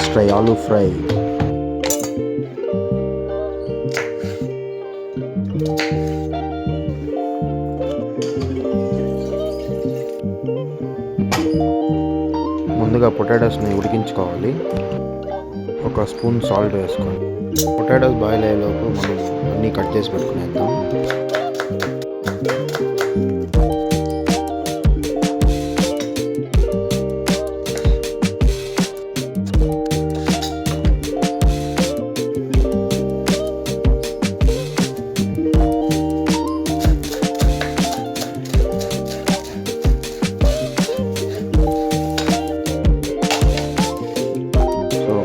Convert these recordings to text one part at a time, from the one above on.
Let's try aloo fry. ముందుగా పొటాటోస్ని ఉడికించుకోవాలి. ఒక స్పూన్ సాల్ట్ వేసుకోండి. పొటాటోస్ బాయిల్ అయ్యేలోపు మనం అన్నీ కట్ చేసి పెట్టుకునేద్దాం.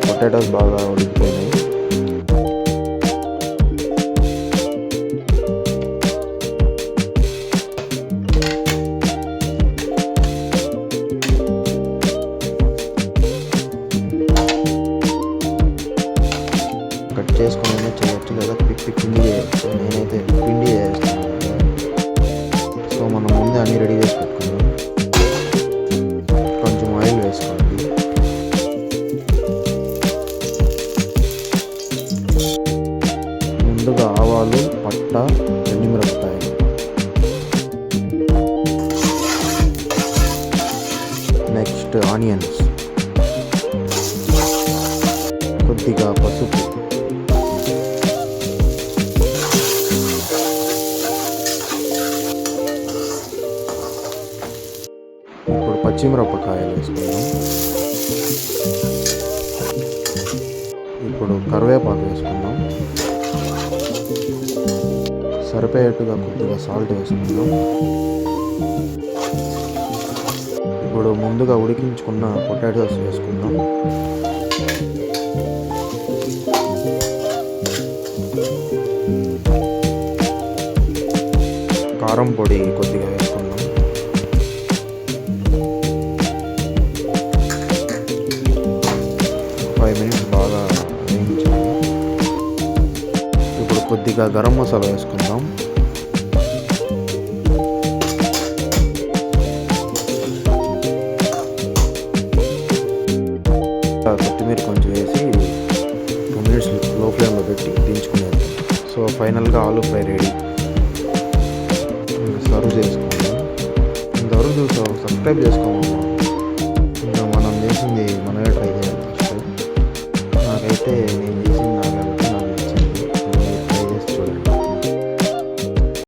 పొటాటోస్ బాగా ఉడికిపోయినాయి. కట్ చేసుకుని చేయొచ్చు, లేదా పిండి చేయొచ్చు. నేనైతే పిండి చేస్తాను. సో మనం ముందే అన్నీ రెడీ చేసి పెట్టుకుందాం. కొంచెం ఆయిల్ వేసుకోండి. ముందుగా ఆవాలు, పట్ట, ఎండుమిరపకాయ, నెక్స్ట్ ఆనియన్స్, కొద్దిగా పసుపు, ఇప్పుడు పచ్చిమిరపకాయలు వేసుకుందాం. ఇప్పుడు కరివేపాకు వేసుకుందాం. సరిపోయేట్టుగా కొద్దిగా సాల్ట్ వేసుకుందాం. ఇప్పుడు ముందుగా ఉడికించుకున్న పొటాటోస్ వేసుకుందాం. కారం పొడి కొద్దిగా వేసుకుందాం. బాగా వేయించాలి. ఇప్పుడు కొద్దిగా గరం మసాలా వేసుకుందాం. కొత్తిమీర కొంచెం వేసి 2 మినిట్స్ లో ఫ్లేమ్లో పెట్టి దించుకునేది. సో ఫైనల్గా ఆలూ ఫ్రై రెడీ. సర్వ్ చేసుకుందాం. ఇంతవరకు సబ్స్క్రైబ్ చేసుకోండి.